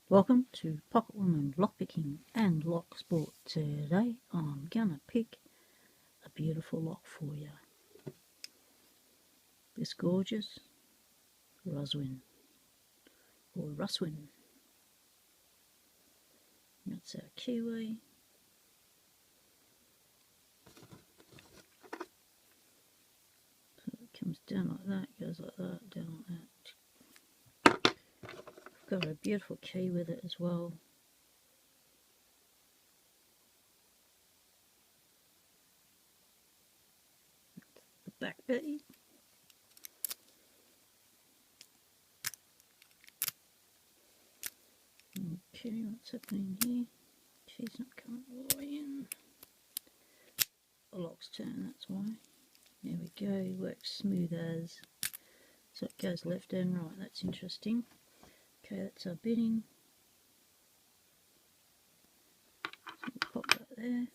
Welcome to Pocket Woman Lockpicking and Lock Sport. Today I'm gonna pick a beautiful lock for you. This gorgeous Russwin or Russwin. That's our Kiwi. So it comes down like that, goes like that, down like that. I've got a beautiful key with it as well. The back bit. Okay, what's happening here? Key's not coming all the way in. The lock's turned, that's why. There we go, works smooth as. So it goes left and right, that's interesting. Okay, that's our bitting. So we'll pop that there.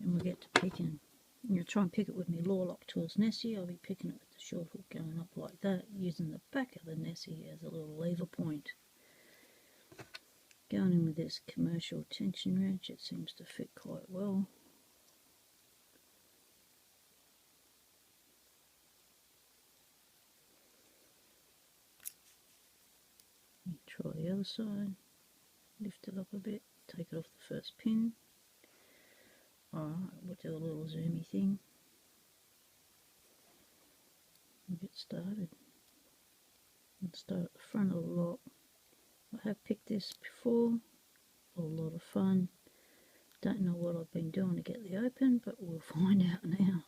And we'll get to picking. I'm going to try and pick it with my Law Lock Tools Nessie. I'll be picking it with the short hook going up like that, using the back of the Nessie as a little lever point. Going in with this commercial tension wrench, it seems to fit quite well. Try the other side, lift it up a bit, take it off the first pin. Alright, we'll do a little zoomy thing. We'll get started. Let's start at the front of the lock. I have picked this before, a lot of fun. Don't know what I've been doing to get the open, but we'll find out now.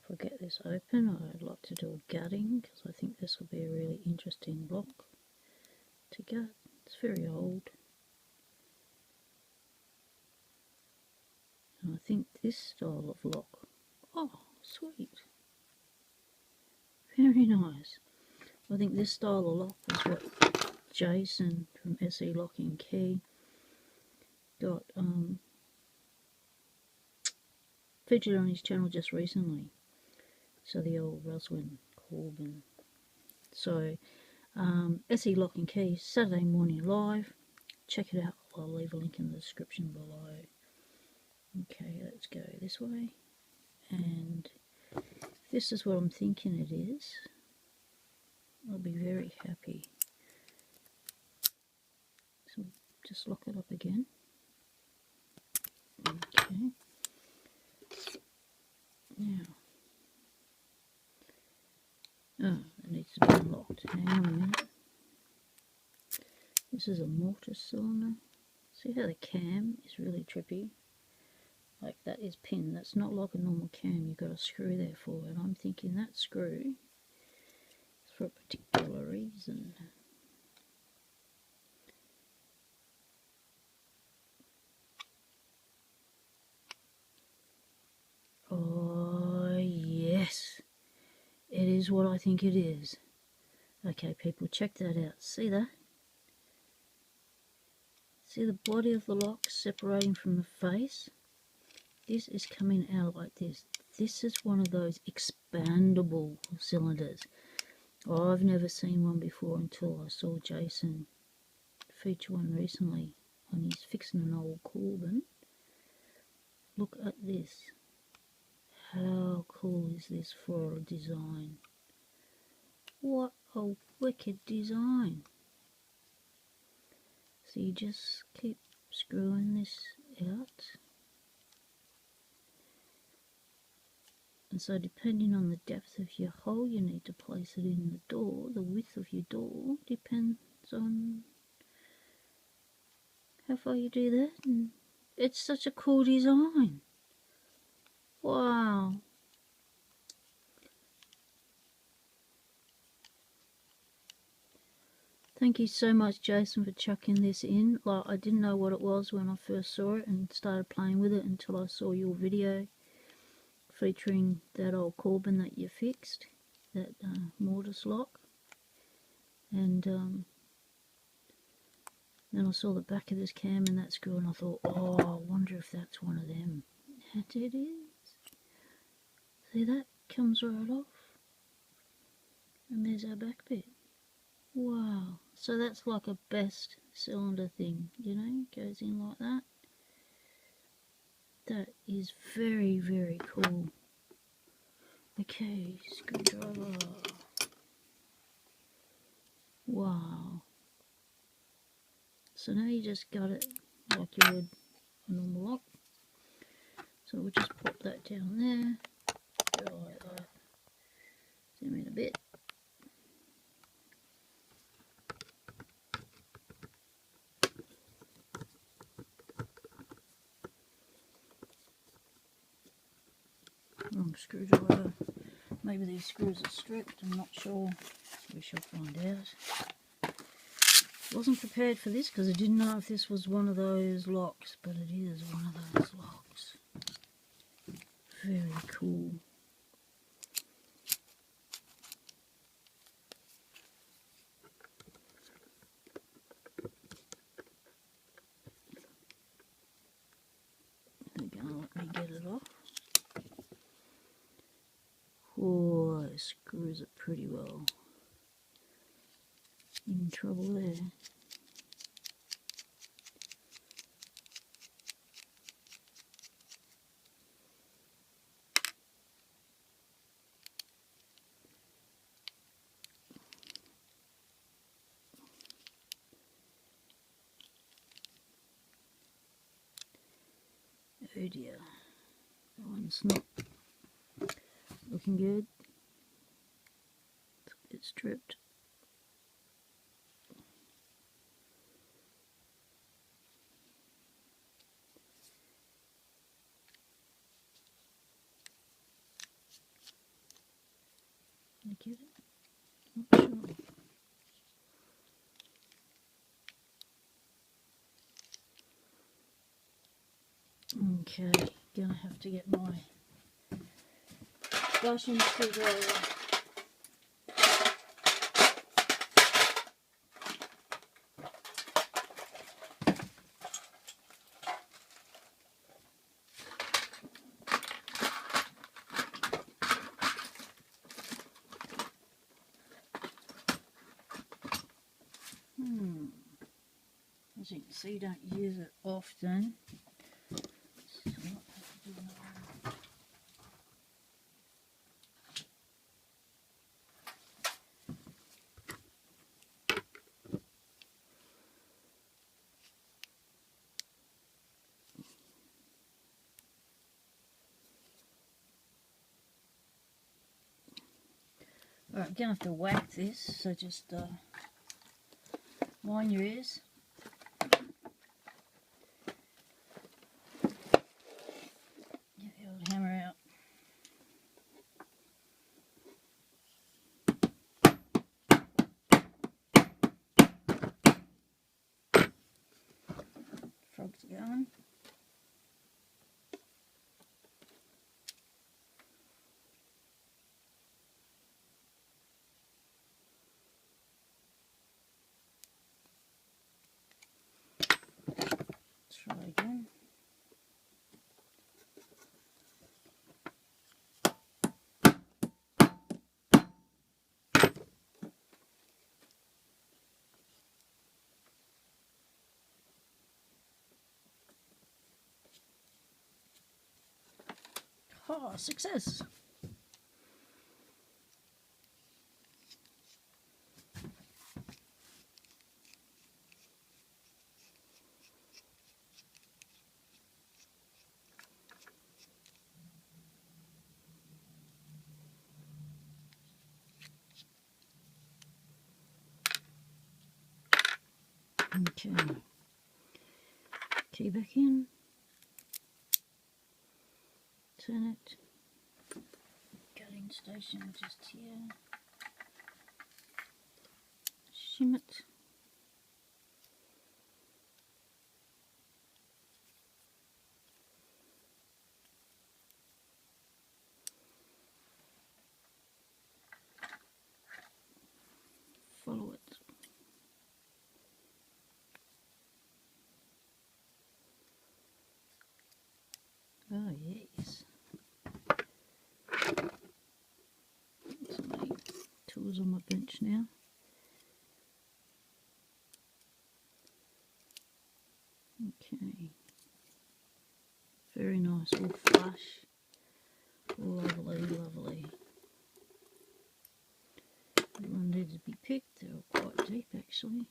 If I get this open, I'd like to do a gutting, because I think this will be a really interesting lock to gut. It's very old. And I think this style of lock, oh sweet, very nice. I think this style of lock is what Jason from SE Lock and Key got featured on his channel just recently. So the old Russwin Corbin. So SE Lock and Key, Saturday morning live. Check it out. I'll leave a link in the description below. Okay, let's go this way. And this is what I'm thinking it is. I'll be very happy. So just lock it up again. Okay. Now, oh, it needs to be unlocked. Hang on a minute. This is a mortise cylinder. See how the cam is really trippy? Like that is pinned. That's not like a normal cam. You've got a screw there for it. I'm thinking that screw is for a particular reason. Oh yes, it is what I think it is. Okay people, check that out. See that? See the body of the lock separating from the face? This is coming out like this. This is one of those expandable cylinders. I've never seen one before until I saw Jason feature one recently when he's fixing an old Corbin. Look at this. How cool is this for a design? What a wicked design. So you just keep screwing this out. And so depending on the depth of your hole you need to place it in the door, the width of your door depends on how far you do that. And it's such a cool design. Wow. Thank you so much Jason for chucking this in. Like, I didn't know what it was when I first saw it and started playing with it until I saw your video featuring that old Corbin that you fixed, that mortise lock. And then I saw the back of this cam and that screw and I thought, oh, I wonder if that's one of them. And it is. See, that comes right off. And there's our back bit. Wow. So that's like a best cylinder thing, you know, goes in like that. That is very, very cool. Okay, screwdriver. Wow. So now you just got it like you would a normal lock. So we'll just pop that down there. Go like that. Zoom in a bit. Wrong screwdriver. Maybe these screws are stripped, I'm not sure. We shall find out. Wasn't prepared for this because I didn't know if this was one of those locks, but it is one of those locks. Very cool. They're gonna let me get it off. Oh, it screws it pretty well. In trouble there. Oh dear, that one's not looking good. It's stripped. Did I get it? Not sure. Okay, gonna have to get my brushing screwdriver. As you can see, don't use it often. So what have to do now? Alright, I'm gonna have to whack this, so just line your ears. Get the old hammer out. Frogs are going. Try again. Oh, success! Okay, key back in, turn it, cutting station just here, shim it, follow it. Oh yes. papers on my bench now. Okay. Very nice, all flush. Lovely, lovely. One needed to be picked. They were quite deep actually.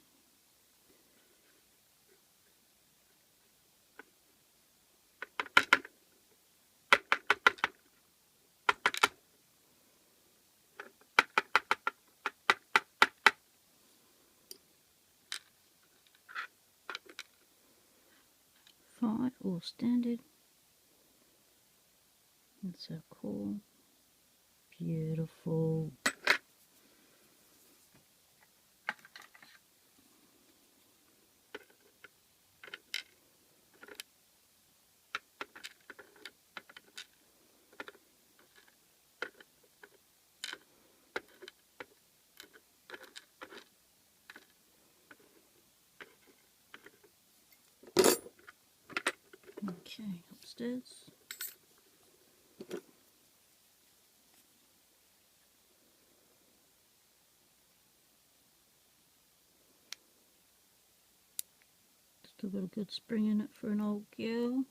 Five, all standard. That's our core. Beautiful. Okay, upstairs. Still got a good spring in it for an old girl.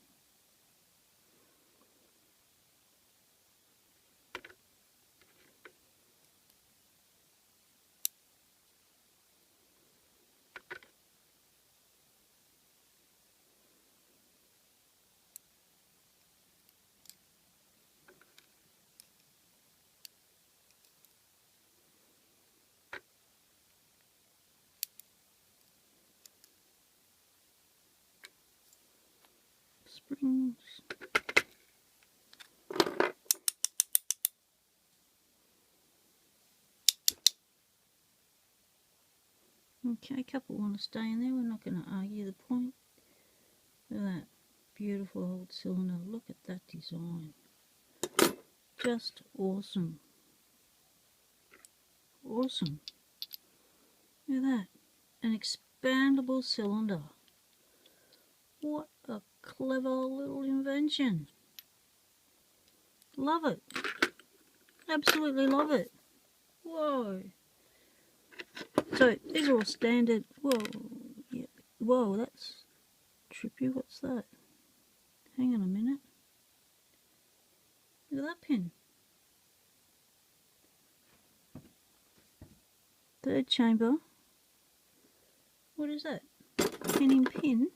Springs. Okay, a couple want to stay in there. We're not going to argue the point. Look at that beautiful old cylinder. Look at that design. Just awesome. Awesome. Look at that. An expandable cylinder. What a clever little invention. Love it. Absolutely love it. Whoa. So these are all standard. Whoa. Yeah. Whoa, that's trippy. What's that? Hang on a minute. Look at that pin. Third chamber. What is that? Pin in pin.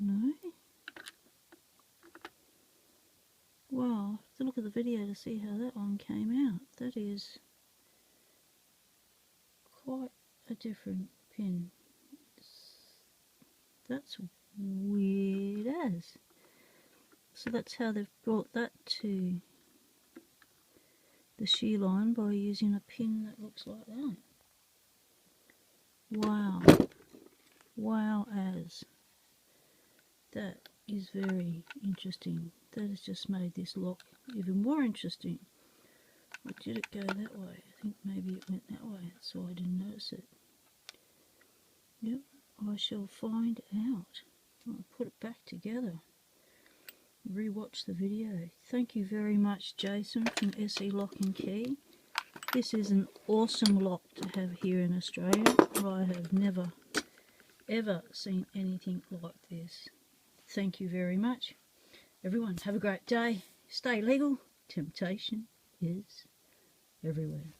No. Wow, I'll have to look at the video to see how that one came out. That is quite a different pin. That's weird as. So that's how they've brought that to the shear line, by using a pin that looks like that. Wow. Wow as. That is very interesting. That has just made this lock even more interesting. Or did it go that way? I think maybe it went that way, that's why I didn't notice it. Yep, I shall find out. I'll put it back together. Rewatch the video. Thank you very much, Jason from SE Lock and Key. This is an awesome lock to have here in Australia. I have never ever seen anything like this. Thank you very much. Everyone, have a great day. Stay legal. Temptation is everywhere.